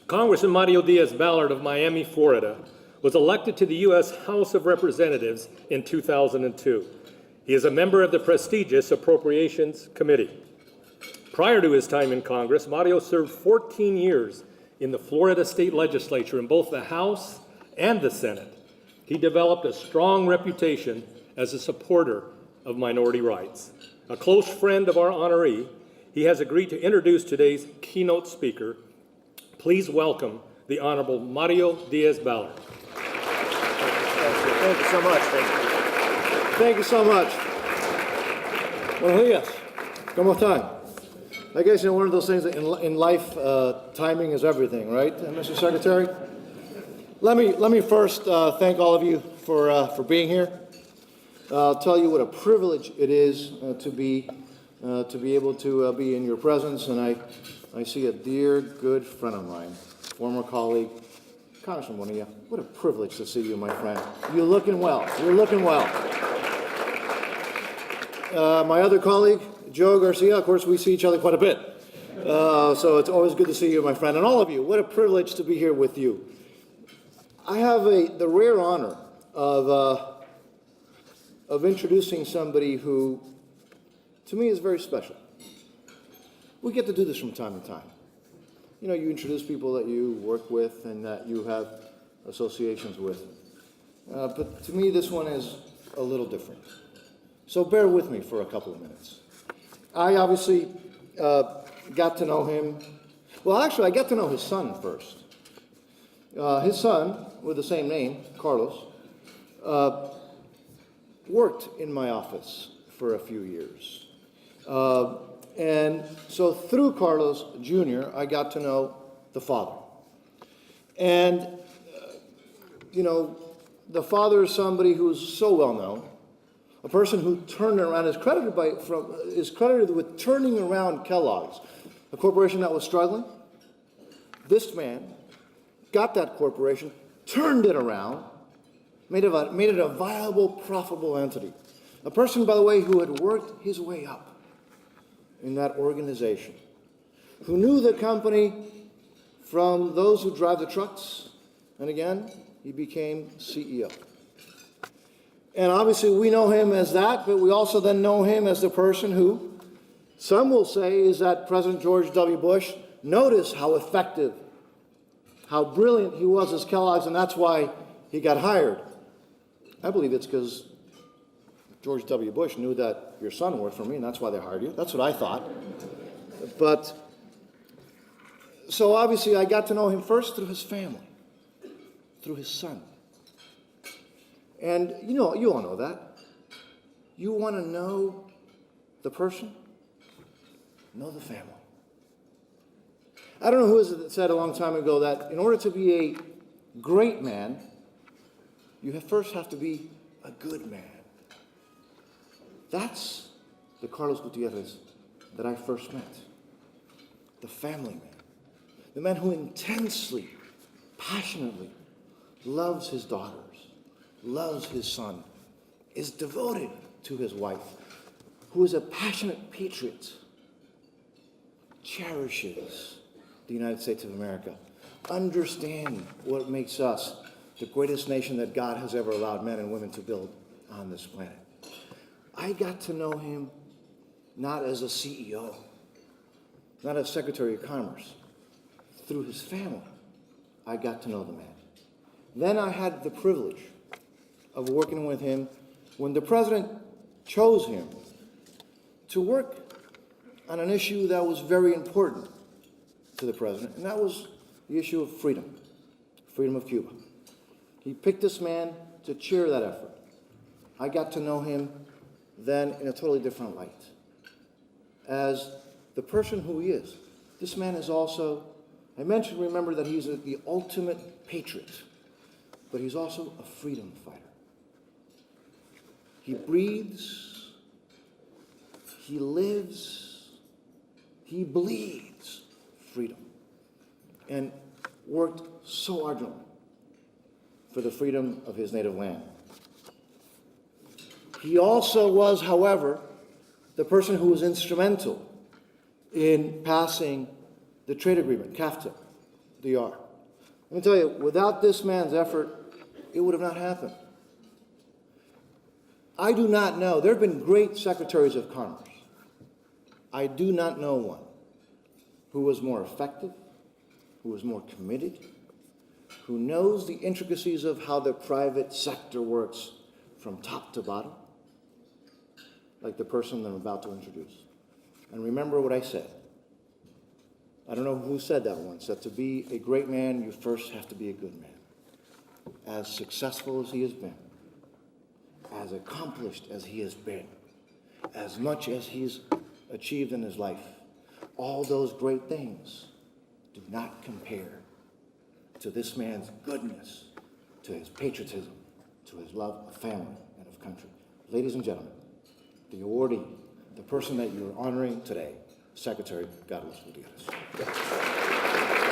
Congressman Mario Diaz-Balart of Miami, Florida, was elected to the U.S. House of Representatives in 2002. He is a member of the prestigious Appropriations Committee. Prior to his time in Congress, Mario served 14 years in the Florida State Legislature in both the House and the Senate. He developed a strong reputation as a supporter of minority rights. A close friend of our honoree, he has agreed to introduce today's keynote speaker. Please welcome the Honorable Mario Diaz-Balart. Thank you so much. Thank you so much. Buenos días. ¿Cómo están? I guess you know one of those things that in life, timing is everything, right, Mr. Secretary? Let me first thank all of you for being here. I'll tell you what a privilege it is to be able to be in your presence, and I see a dear, good friend of mine, former colleague, Congressman Bonilla. What a privilege to see you, my friend. You're looking well. You're looking well. My other colleague, Joe Garcia, of course, we see each other quite a bit. So it's always good to see you, my friend. And all of you, what a privilege to be here with you. I have the rare honor of introducing somebody who, to me, is very special. We get to do this from time to time. You know, you introduce people that you work with and that you have associations with. But to me, this one is a little different. So bear with me for a couple of minutes. I obviously got to know him. Well, actually, I got to know his son first. His son, with the same name, Carlos, worked in my office for a few years. And so through Carlos Jr., I got to know the father. And, you know, the father is somebody who's so well known, a person who turned around, is credited with turning around Kellogg's, a corporation that was struggling. This man got that corporation, turned it around, made it a viable, profitable entity. A person, by the way, who had worked his way up in that organization, who knew the company from those who drive the trucks, and again, he became CEO. And obviously we know him as that, but we also then know him as the person who, some will say, is that President George W. Bush. Notice how effective, how brilliant he was as Kellogg's, and that's why he got hired. I believe it's because George W. Bush knew that your son worked for me, and that's why they hired you. That's what I thought. But, so obviously I got to know him first through his family, through his son. And you all know that. You want to know the person? Know the family. I don't know who said a long time ago that in order to be a great man, you first have to be a good man. That's the Carlos Gutierrez that I first met. The family man. The man who intensely, passionately loves his daughters, loves his son, is devoted to his wife, who is a passionate patriot, cherishes the United States of America, understands what makes us the greatest nation that God has ever allowed men and women to build on this planet. I got to know him not as a CEO, not as Secretary of Commerce. Through his family, I got to know the man. Then I had the privilege of working with him when the president chose him to work on an issue that was very important to the president, and that was the issue of freedom of Cuba. He picked this man to chair that effort. I got to know him then in a totally different light. As the person who he is, this man is also, remember that he's the ultimate patriot, but he's also a freedom fighter. He breathes, he lives, he bleeds freedom, and worked so ardently for the freedom of his native land. He also was, however, the person who was instrumental in passing the trade agreement, CAFTA, DR. Let me tell you, without this man's effort, it would have not happened. I do not know. There have been great secretaries of commerce. I do not know one who was more effective, who was more committed, who knows the intricacies of how the private sector works from top to bottom, like the person that I'm about to introduce. And remember what I said. I don't know who said that once, that to be a great man, you first have to be a good man. As successful as he has been, as accomplished as he has been, as much as he's achieved in his life, all those great things do not compare to this man's goodness, to his patriotism, to his love of family and of country. Ladies and gentlemen, the awardee, the person that you're honoring today, Secretary Carlos Gutierrez.